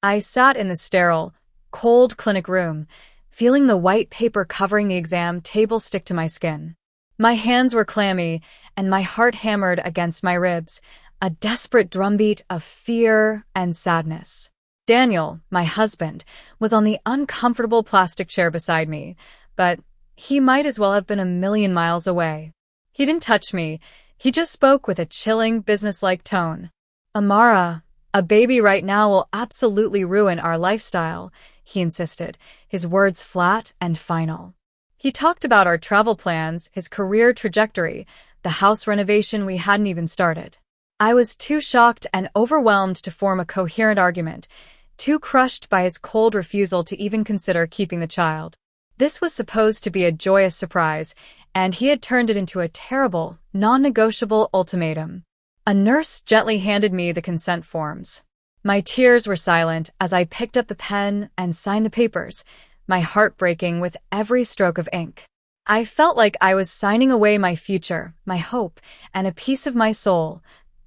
I sat in the sterile, cold clinic room, feeling the white paper covering the exam table stick to my skin. My hands were clammy, and my heart hammered against my ribs, a desperate drumbeat of fear and sadness. Daniel, my husband, was on the uncomfortable plastic chair beside me, but he might as well have been a million miles away. He didn't touch me. He just spoke with a chilling, businesslike tone. "Amara, a baby right now will absolutely ruin our lifestyle," he insisted, his words flat and final. He talked about our travel plans, his career trajectory, the house renovation we hadn't even started. I was too shocked and overwhelmed to form a coherent argument, too crushed by his cold refusal to even consider keeping the child. This was supposed to be a joyous surprise, and he had turned it into a terrible, non-negotiable ultimatum. A nurse gently handed me the consent forms. My tears were silent as I picked up the pen and signed the papers, my heart breaking with every stroke of ink. I felt like I was signing away my future, my hope, and a piece of my soul,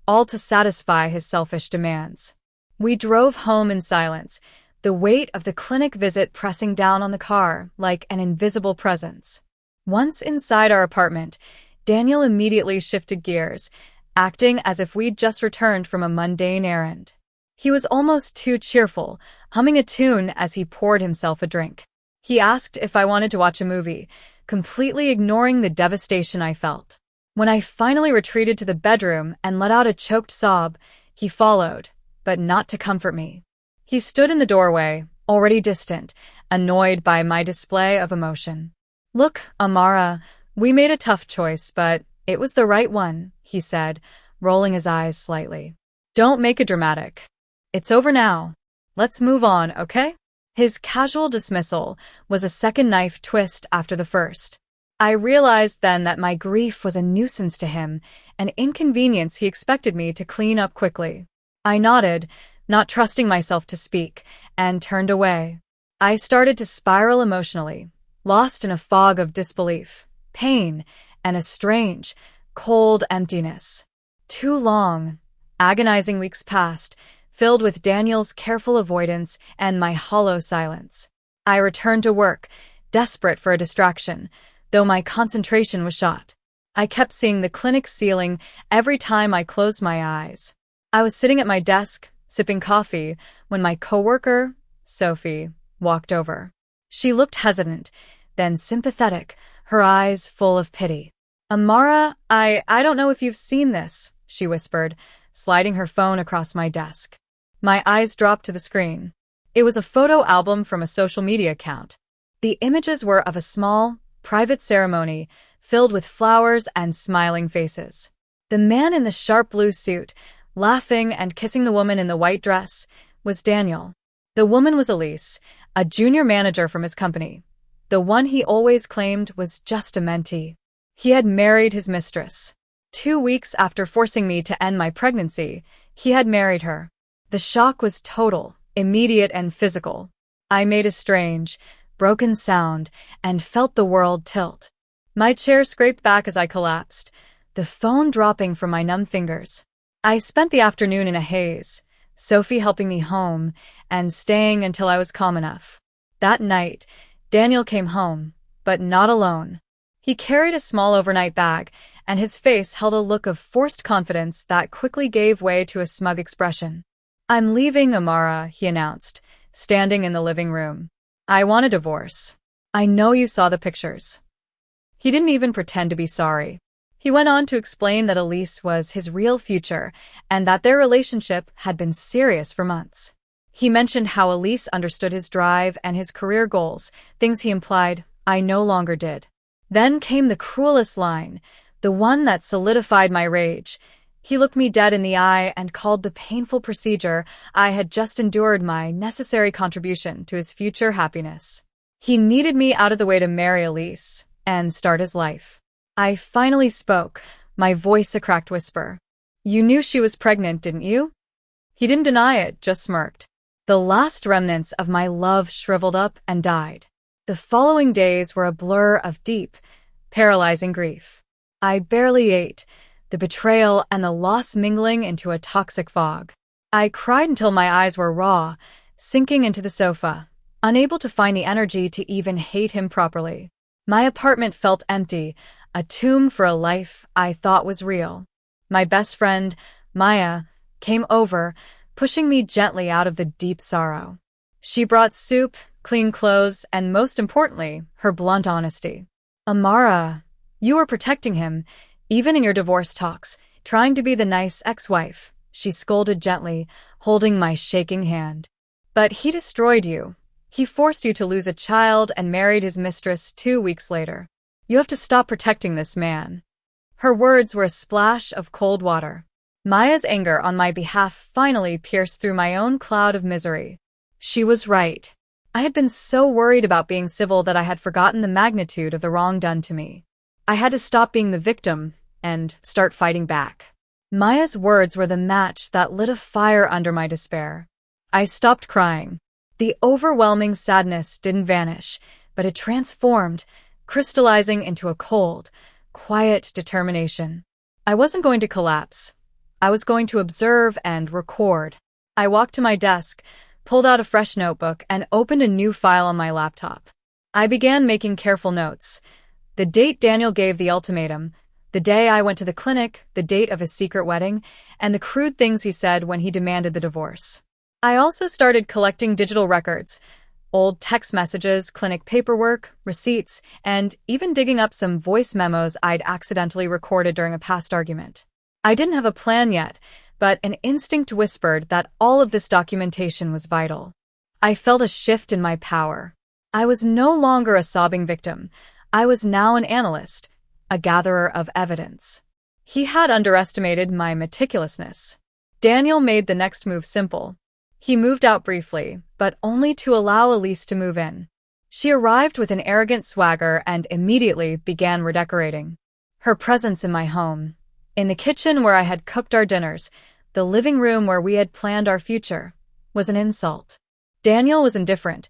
all to satisfy his selfish demands. We drove home in silence, the weight of the clinic visit pressing down on the car like an invisible presence. Once inside our apartment, Daniel immediately shifted gears, acting as if we'd just returned from a mundane errand. He was almost too cheerful, humming a tune as he poured himself a drink. He asked if I wanted to watch a movie, completely ignoring the devastation I felt. When I finally retreated to the bedroom and let out a choked sob, he followed, but not to comfort me. He stood in the doorway, already distant, annoyed by my display of emotion. "Look, Amara, we made a tough choice, but it was the right one," he said, rolling his eyes slightly. "Don't make it dramatic. It's over now. Let's move on, okay?" His casual dismissal was a second knife twist after the first. I realized then that my grief was a nuisance to him, an inconvenience he expected me to clean up quickly. I nodded, not trusting myself to speak, and turned away. I started to spiral emotionally, lost in a fog of disbelief, pain, and a strange, cold emptiness. 2 long, agonizing weeks passed, filled with Daniel's careful avoidance and my hollow silence. I returned to work, desperate for a distraction, though my concentration was shot. I kept seeing the clinic ceiling every time I closed my eyes. I was sitting at my desk, sipping coffee, when my coworker, Sophie, walked over. She looked hesitant, then sympathetic, her eyes full of pity. "Amara, I don't know if you've seen this," she whispered, sliding her phone across my desk. My eyes dropped to the screen. It was a photo album from a social media account. The images were of a small, private ceremony filled with flowers and smiling faces. The man in the sharp blue suit, laughing and kissing the woman in the white dress, was Daniel. The woman was Elise, a junior manager from his company. The one he always claimed was just a mentee. He had married his mistress. 2 weeks after forcing me to end my pregnancy, he had married her. The shock was total, immediate and physical. I made a strange, broken sound and felt the world tilt. My chair scraped back as I collapsed, the phone dropping from my numb fingers. I spent the afternoon in a haze, Sophie helping me home and staying until I was calm enough. That night, Daniel came home, but not alone. He carried a small overnight bag, and his face held a look of forced confidence that quickly gave way to a smug expression. "I'm leaving, Amara," he announced, standing in the living room. "I want a divorce. I know you saw the pictures." He didn't even pretend to be sorry. He went on to explain that Elise was his real future and that their relationship had been serious for months. He mentioned how Elise understood his drive and his career goals, things he implied I no longer did. Then came the cruelest line, the one that solidified my rage. He looked me dead in the eye and called the painful procedure I had just endured my necessary contribution to his future happiness. He needed me out of the way to marry Elise and start his life. I finally spoke, my voice a cracked whisper. "You knew she was pregnant, didn't you?" He didn't deny it, just smirked. The last remnants of my love shriveled up and died. The following days were a blur of deep, paralyzing grief. I barely ate, the betrayal and the loss mingling into a toxic fog. I cried until my eyes were raw, sinking into the sofa, unable to find the energy to even hate him properly. My apartment felt empty, a tomb for a life I thought was real. My best friend, Maya, came over, pushing me gently out of the deep sorrow. She brought soup, clean clothes, and most importantly, her blunt honesty. Amara, you were protecting him, even in your divorce talks, trying to be the nice ex-wife, she scolded gently, holding my shaking hand. But he destroyed you. He forced you to lose a child and married his mistress 2 weeks later. You have to stop protecting this man. Her words were a splash of cold water. Maya's anger on my behalf finally pierced through my own cloud of misery. She was right. I had been so worried about being civil that I had forgotten the magnitude of the wrong done to me. I had to stop being the victim and start fighting back. Maya's words were the match that lit a fire under my despair. I stopped crying. The overwhelming sadness didn't vanish, but it transformed, crystallizing into a cold, quiet determination. I wasn't going to collapse. I was going to observe and record. I walked to my desk, pulled out a fresh notebook, and opened a new file on my laptop. I began making careful notes. The date Daniel gave the ultimatum, the day I went to the clinic, the date of his secret wedding, and the crude things he said when he demanded the divorce. I also started collecting digital records, old text messages, clinic paperwork, receipts, and even digging up some voice memos I'd accidentally recorded during a past argument. I didn't have a plan yet, but an instinct whispered that all of this documentation was vital. I felt a shift in my power. I was no longer a sobbing victim. I was now an analyst, a gatherer of evidence. He had underestimated my meticulousness. Daniel made the next move simple. He moved out briefly, but only to allow Elise to move in. She arrived with an arrogant swagger and immediately began redecorating. Her presence in my home, in the kitchen where I had cooked our dinners, the living room where we had planned our future, was an insult. Daniel was indifferent,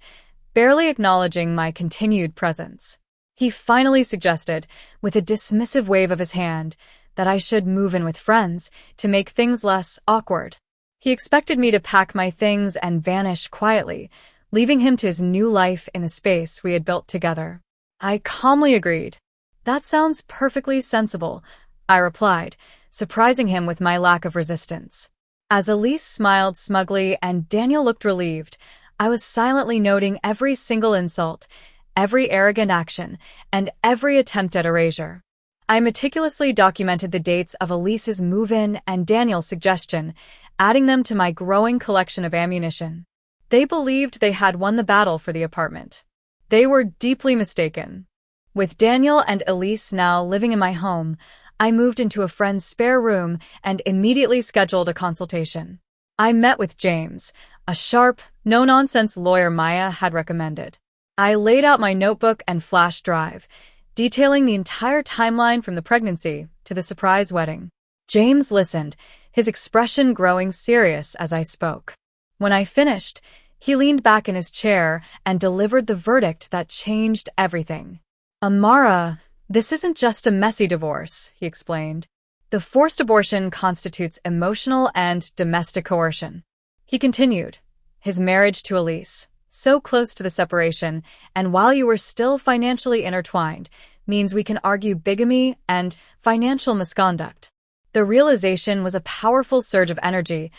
barely acknowledging my continued presence. He finally suggested, with a dismissive wave of his hand, that I should move in with friends to make things less awkward. He expected me to pack my things and vanish quietly, leaving him to his new life in the space we had built together. I calmly agreed. That sounds perfectly sensible, I replied, surprising him with my lack of resistance. As Elise smiled smugly and Daniel looked relieved, I was silently noting every single insult, every arrogant action, and every attempt at erasure. I meticulously documented the dates of Elise's move-in and Daniel's suggestion, adding them to my growing collection of ammunition. They believed they had won the battle for the apartment. They were deeply mistaken. With Daniel and Elise now living in my home, I moved into a friend's spare room and immediately scheduled a consultation. I met with James, a sharp, no-nonsense lawyer Maya had recommended. I laid out my notebook and flash drive, detailing the entire timeline from the pregnancy to the surprise wedding. James listened, his expression growing serious as I spoke. When I finished, he leaned back in his chair and delivered the verdict that changed everything. Amara, this isn't just a messy divorce, he explained. The forced abortion constitutes emotional and domestic coercion. He continued, his marriage to Elise, so close to the separation, and while you were still financially intertwined, means we can argue bigamy and financial misconduct. The realization was a powerful surge of energy.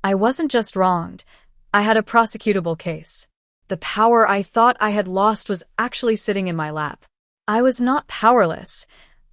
I wasn't just wronged. I had a prosecutable case. The power I thought I had lost was actually sitting in my lap. I was not powerless.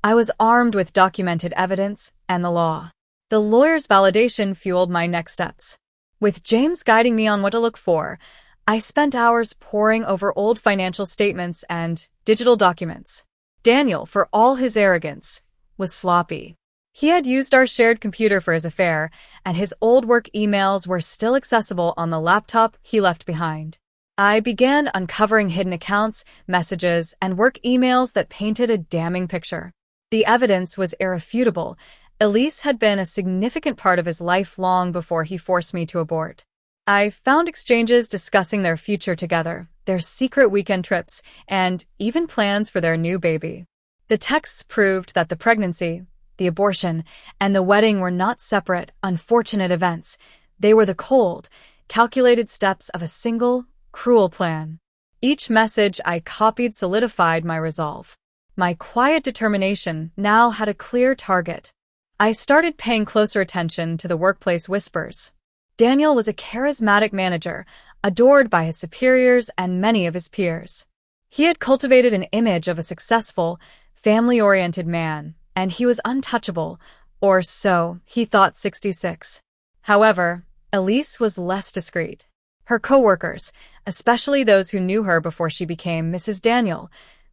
I was armed with documented evidence and the law. The lawyer's validation fueled my next steps. With James guiding me on what to look for, I spent hours poring over old financial statements and digital documents. Daniel, for all his arrogance, was sloppy. He had used our shared computer for his affair, and his old work emails were still accessible on the laptop he left behind. I began uncovering hidden accounts, messages, and work emails that painted a damning picture. The evidence was irrefutable. Elise had been a significant part of his life long before he forced me to abort. I found exchanges discussing their future together, their secret weekend trips, and even plans for their new baby. The texts proved that the pregnancy, the abortion, and the wedding were not separate, unfortunate events. They were the cold, calculated steps of a single, cruel plan. Each message I copied solidified my resolve. My quiet determination now had a clear target. I started paying closer attention to the workplace whispers. Daniel was a charismatic manager, adored by his superiors and many of his peers. He had cultivated an image of a successful, family-oriented man, and he was untouchable, or so he thought. 66. However, Elise was less discreet. Her coworkers, especially those who knew her before she became Mrs. Daniel,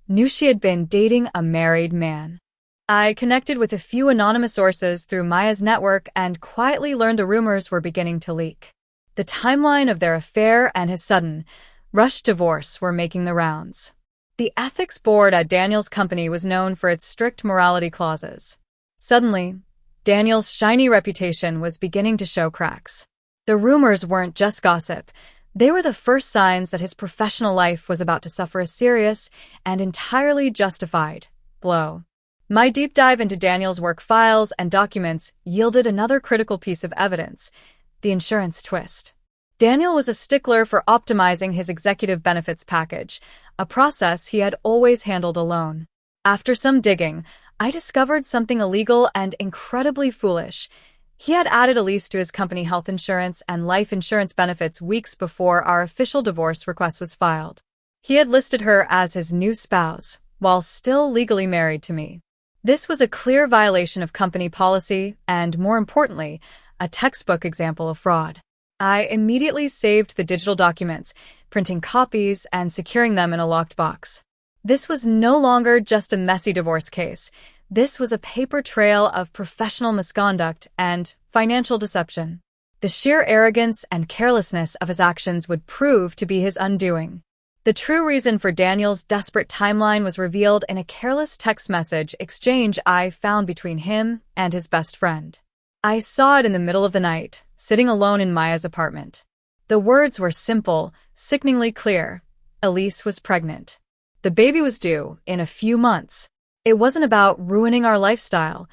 knew she had been dating a married man. I connected with a few anonymous sources through Maya's network and quietly learned the rumors were beginning to leak. The timeline of their affair and his sudden, rushed divorce were making the rounds. The ethics board at Daniel's company was known for its strict morality clauses. Suddenly, Daniel's shiny reputation was beginning to show cracks. The rumors weren't just gossip. They were the first signs that his professional life was about to suffer a serious and entirely justified blow. My deep dive into Daniel's work files and documents yielded another critical piece of evidence: the insurance twist. Daniel was a stickler for optimizing his executive benefits package, a process he had always handled alone. After some digging, I discovered something illegal and incredibly foolish. He had added Elise to his company health insurance and life insurance benefits weeks before our official divorce request was filed. He had listed her as his new spouse, while still legally married to me. This was a clear violation of company policy and, more importantly, a textbook example of fraud. I immediately saved the digital documents, printing copies and securing them in a locked box. This was no longer just a messy divorce case. This was a paper trail of professional misconduct and financial deception. The sheer arrogance and carelessness of his actions would prove to be his undoing. The true reason for Daniel's desperate timeline was revealed in a careless text message exchange I found between him and his best friend. I saw it in the middle of the night, sitting alone in Maya's apartment. The words were simple, sickeningly clear. Elise was pregnant. The baby was due in a few months. It wasn't about ruining our lifestyle.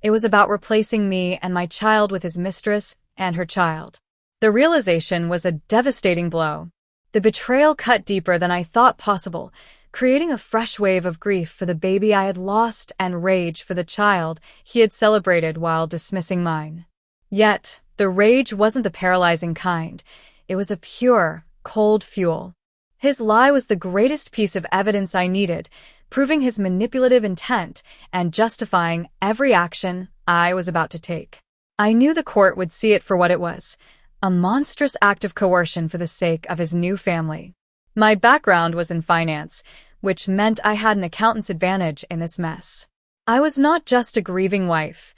It was about replacing me and my child with his mistress and her child. The realization was a devastating blow. The betrayal cut deeper than I thought possible, creating a fresh wave of grief for the baby I had lost and rage for the child he had celebrated while dismissing mine. Yet, the rage wasn't the paralyzing kind. It was a pure, cold fuel. His lie was the greatest piece of evidence I needed, proving his manipulative intent and justifying every action I was about to take. I knew the court would see it for what it was: a monstrous act of coercion for the sake of his new family. My background was in finance, which meant I had an accountant's advantage in this mess. I was not just a grieving wife.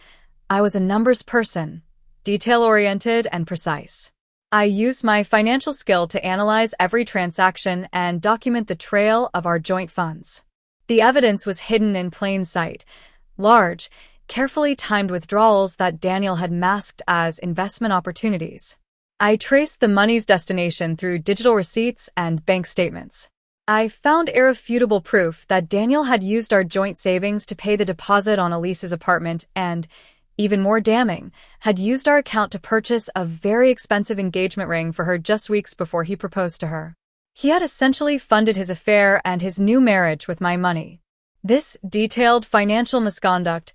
I was a numbers person, detail-oriented and precise. I used my financial skill to analyze every transaction and document the trail of our joint funds. The evidence was hidden in plain sight: large, carefully timed withdrawals that Daniel had masked as investment opportunities. I traced the money's destination through digital receipts and bank statements. I found irrefutable proof that Daniel had used our joint savings to pay the deposit on Elise's apartment and, even more damning, had used our account to purchase a very expensive engagement ring for her just weeks before he proposed to her. He had essentially funded his affair and his new marriage with my money. This detailed financial misconduct,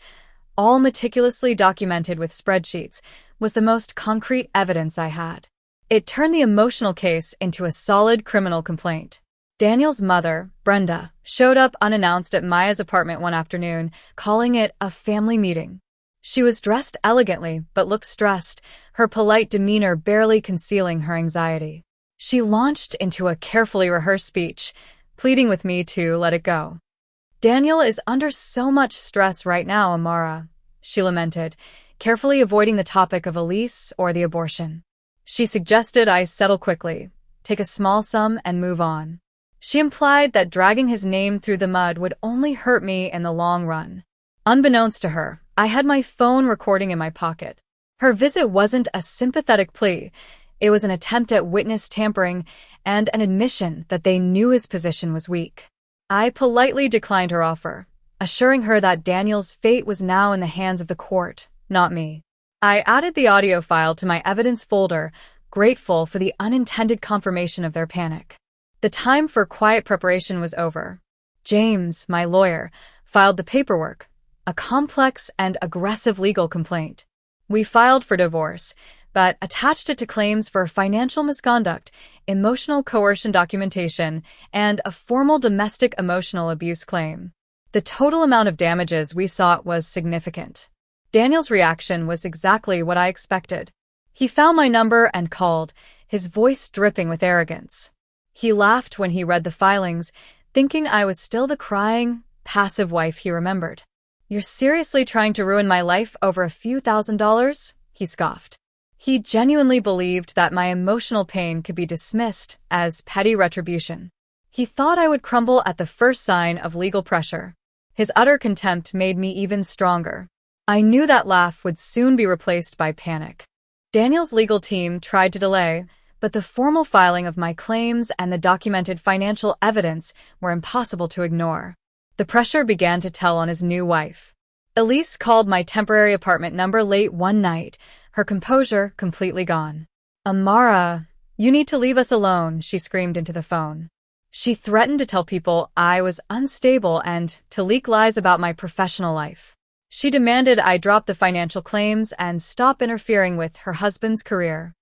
all meticulously documented with spreadsheets, was the most concrete evidence I had. It turned the emotional case into a solid criminal complaint. Daniel's mother, Brenda, showed up unannounced at Maya's apartment one afternoon, calling it a family meeting. She was dressed elegantly but looked stressed, her polite demeanor barely concealing her anxiety. She launched into a carefully rehearsed speech, pleading with me to let it go. "Daniel is under so much stress right now, Amara," she lamented, carefully avoiding the topic of Elise or the abortion. She suggested I settle quickly, take a small sum, and move on. She implied that dragging his name through the mud would only hurt me in the long run. Unbeknownst to her, I had my phone recording in my pocket. Her visit wasn't a sympathetic plea. It was an attempt at witness tampering and an admission that they knew his position was weak. I politely declined her offer, assuring her that Daniel's fate was now in the hands of the court, not me. I added the audio file to my evidence folder, grateful for the unintended confirmation of their panic. The time for quiet preparation was over. James, my lawyer, filed the paperwork, a complex and aggressive legal complaint. We filed for divorce, but attached it to claims for financial misconduct, emotional coercion documentation, and a formal domestic emotional abuse claim. The total amount of damages we sought was significant. Daniel's reaction was exactly what I expected. He found my number and called, his voice dripping with arrogance. He laughed when he read the filings, thinking I was still the crying, passive wife he remembered. "You're seriously trying to ruin my life over a few $1,000s?" he scoffed. He genuinely believed that my emotional pain could be dismissed as petty retribution. He thought I would crumble at the first sign of legal pressure. His utter contempt made me even stronger. I knew that laugh would soon be replaced by panic. Daniel's legal team tried to delay, but the formal filing of my claims and the documented financial evidence were impossible to ignore. The pressure began to tell on his new wife. Elise called my temporary apartment number late one night, her composure completely gone. "Amara, you need to leave us alone," she screamed into the phone. She threatened to tell people I was unstable and to leak lies about my professional life. She demanded I drop the financial claims and stop interfering with her husband's career.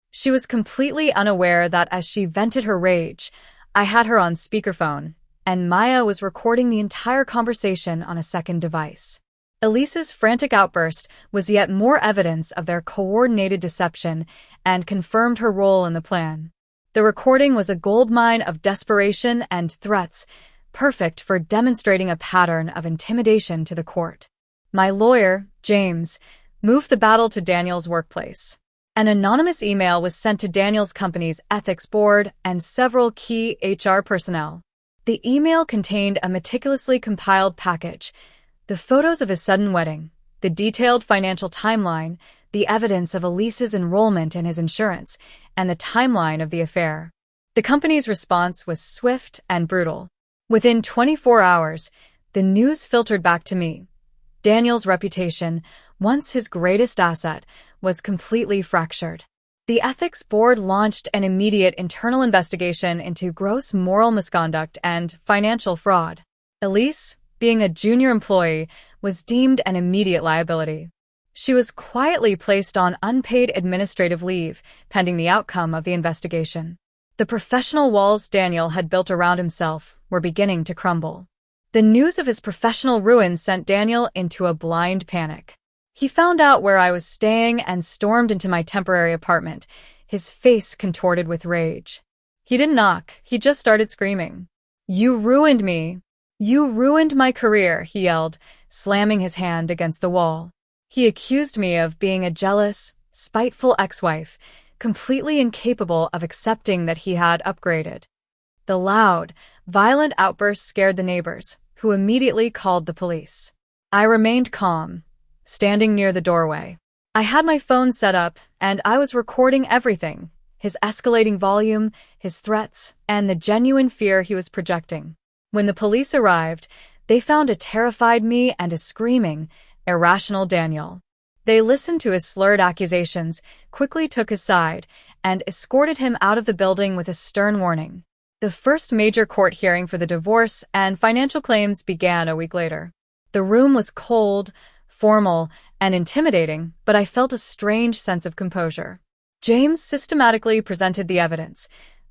She was completely unaware that as she vented her rage, I had her on speakerphone, and Maya was recording the entire conversation on a second device. Elise's frantic outburst was yet more evidence of their coordinated deception and confirmed her role in the plan. The recording was a goldmine of desperation and threats, perfect for demonstrating a pattern of intimidation to the court. My lawyer, James, moved the battle to Daniel's workplace. An anonymous email was sent to Daniel's company's ethics board and several key HR personnel. The email contained a meticulously compiled package: the photos of his sudden wedding, the detailed financial timeline, the evidence of Elise's enrollment in his insurance, and the timeline of the affair. The company's response was swift and brutal. Within 24 hours, the news filtered back to me. Daniel's reputation, once his greatest asset, was completely fractured. The ethics board launched an immediate internal investigation into gross moral misconduct and financial fraud. Elise, being a junior employee, was deemed an immediate liability. She was quietly placed on unpaid administrative leave, pending the outcome of the investigation. The professional walls Daniel had built around himself were beginning to crumble. The news of his professional ruin sent Daniel into a blind panic. He found out where I was staying and stormed into my temporary apartment, his face contorted with rage. He didn't knock, he just started screaming. "You ruined me! You ruined my career," he yelled, slamming his hand against the wall. He accused me of being a jealous, spiteful ex-wife, completely incapable of accepting that he had upgraded. The loud, violent outbursts scared the neighbors, who immediately called the police. I remained calm, standing near the doorway. I had my phone set up, and I was recording everything: his escalating volume, his threats, and the genuine fear he was projecting. When the police arrived, they found a terrified me and a screaming, irrational Daniel. They listened to his slurred accusations, quickly took his side, and escorted him out of the building with a stern warning. The first major court hearing for the divorce and financial claims began a week later. The room was cold, formal, and intimidating, but I felt a strange sense of composure. James systematically presented the evidence: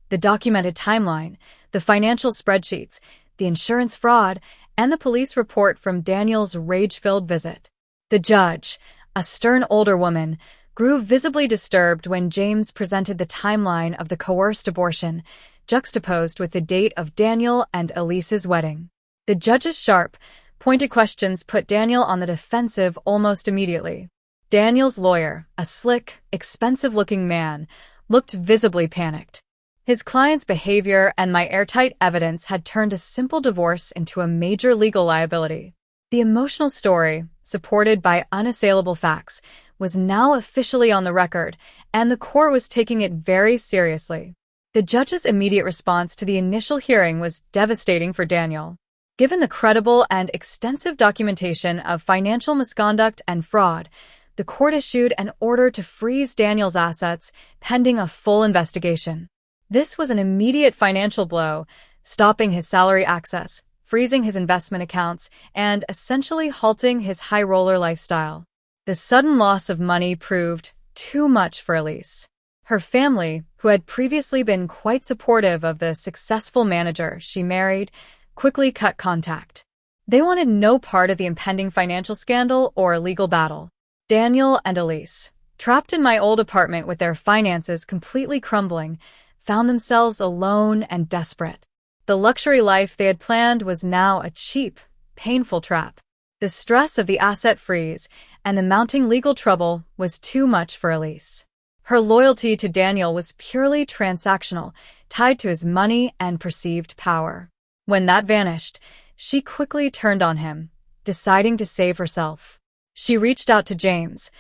the documented timeline, the financial spreadsheets, the insurance fraud, and the police report from Daniel's rage-filled visit. The judge, a stern older woman, grew visibly disturbed when James presented the timeline of the coerced abortion, juxtaposed with the date of Daniel and Elise's wedding. The judge's sharp, pointed questions put Daniel on the defensive almost immediately. Daniel's lawyer, a slick, expensive-looking man, looked visibly panicked. His client's behavior and my airtight evidence had turned a simple divorce into a major legal liability. The emotional story, supported by unassailable facts, was now officially on the record, and the court was taking it very seriously. The judge's immediate response to the initial hearing was devastating for Daniel. Given the credible and extensive documentation of financial misconduct and fraud, the court issued an order to freeze Daniel's assets pending a full investigation. This was an immediate financial blow, stopping his salary access, freezing his investment accounts, and essentially halting his high-roller lifestyle. The sudden loss of money proved too much for Elise. Her family, who had previously been quite supportive of the successful manager she married, quickly cut contact. They wanted no part of the impending financial scandal or legal battle. Daniel and Elise, trapped in my old apartment with their finances completely crumbling, found themselves alone and desperate. The luxury life they had planned was now a cheap, painful trap. The stress of the asset freeze and the mounting legal trouble was too much for Elise. Her loyalty to Daniel was purely transactional, tied to his money and perceived power. When that vanished, she quickly turned on him, deciding to save herself. She reached out to James,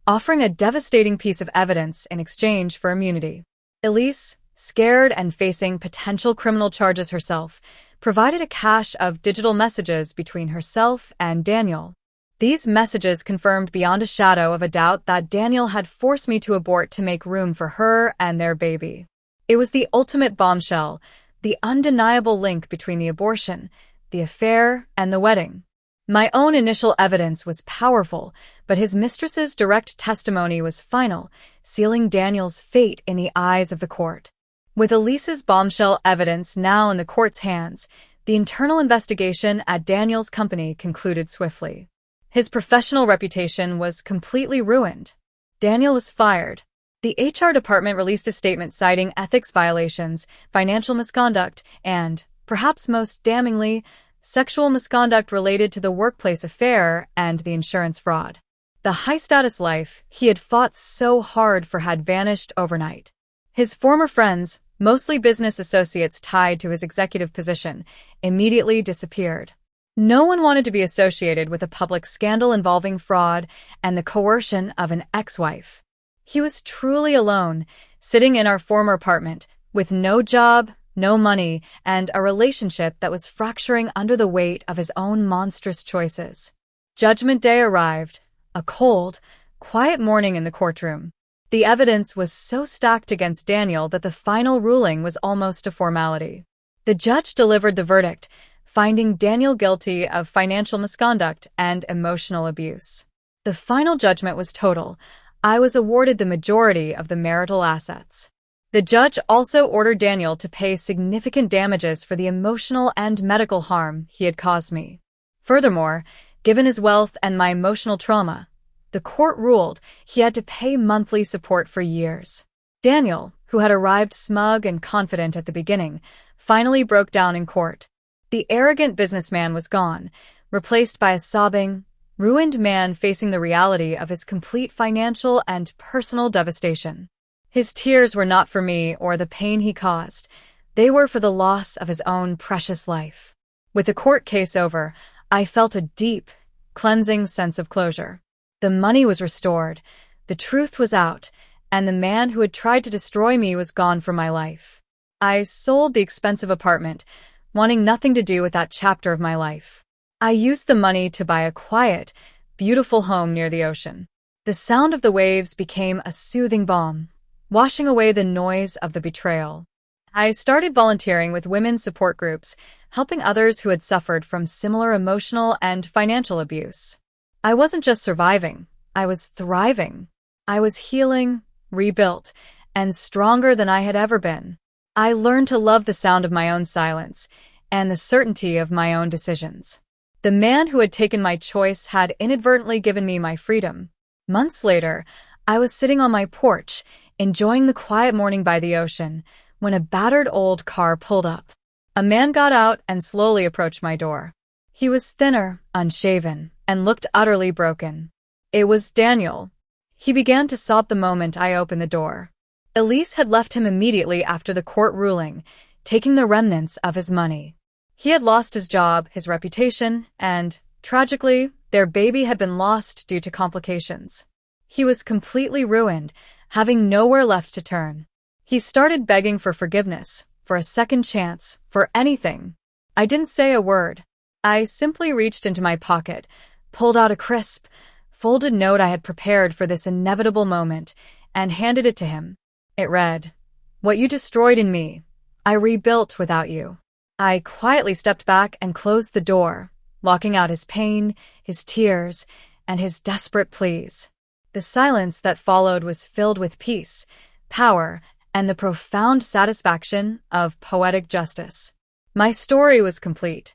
offering a devastating piece of evidence in exchange for immunity. Elise, scared and facing potential criminal charges herself, provided a cache of digital messages between herself and Daniel. These messages confirmed beyond a shadow of a doubt that Daniel had forced me to abort to make room for her and their baby. It was the ultimate bombshell, the undeniable link between the abortion, the affair, and the wedding. My own initial evidence was powerful, but his mistress's direct testimony was final, sealing Daniel's fate in the eyes of the court. With Elise's bombshell evidence now in the court's hands, the internal investigation at Daniel's company concluded swiftly. His professional reputation was completely ruined. Daniel was fired. The HR department released a statement citing ethics violations, financial misconduct, and, perhaps most damningly, sexual misconduct related to the workplace affair and the insurance fraud. The high-status life he had fought so hard for had vanished overnight. His former friends, mostly business associates tied to his executive position, immediately disappeared. No one wanted to be associated with a public scandal involving fraud and the coercion of an ex-wife. He was truly alone, sitting in our former apartment, with no job, no money, and a relationship that was fracturing under the weight of his own monstrous choices. Judgment Day arrived, a cold, quiet morning in the courtroom. The evidence was so stacked against Daniel that the final ruling was almost a formality. The judge delivered the verdict, finding Daniel guilty of financial misconduct and emotional abuse. The final judgment was total. I was awarded the majority of the marital assets. The judge also ordered Daniel to pay significant damages for the emotional and medical harm he had caused me. Furthermore, given his wealth and my emotional trauma, the court ruled he had to pay monthly support for years. Daniel, who had arrived smug and confident at the beginning, finally broke down in court. The arrogant businessman was gone, replaced by a sobbing, ruined man facing the reality of his complete financial and personal devastation. His tears were not for me or the pain he caused. They were for the loss of his own precious life. With the court case over, I felt a deep, cleansing sense of closure. The money was restored, the truth was out, and the man who had tried to destroy me was gone from my life. I sold the expensive apartment, wanting nothing to do with that chapter of my life. I used the money to buy a quiet, beautiful home near the ocean. The sound of the waves became a soothing balm, washing away the noise of the betrayal. I started volunteering with women's support groups, helping others who had suffered from similar emotional and financial abuse. I wasn't just surviving, I was thriving. I was healing, rebuilt, and stronger than I had ever been. I learned to love the sound of my own silence and the certainty of my own decisions. The man who had taken my choice had inadvertently given me my freedom. Months later, I was sitting on my porch, enjoying the quiet morning by the ocean, when a battered old car pulled up. A man got out and slowly approached my door. He was thinner, unshaven, and looked utterly broken. It was Daniel. He began to sob the moment I opened the door. Elise had left him immediately after the court ruling, taking the remnants of his money. He had lost his job, his reputation, and, tragically, their baby had been lost due to complications. He was completely ruined, having nowhere left to turn. He started begging for forgiveness, for a second chance, for anything. I didn't say a word. I simply reached into my pocket, pulled out a crisp folded note I had prepared for this inevitable moment and handed it to him. It read, "What you destroyed in me, I rebuilt without you." I quietly stepped back and closed the door, locking out his pain, his tears, and his desperate pleas. The silence that followed was filled with peace, power, and the profound satisfaction of poetic justice. My story was complete.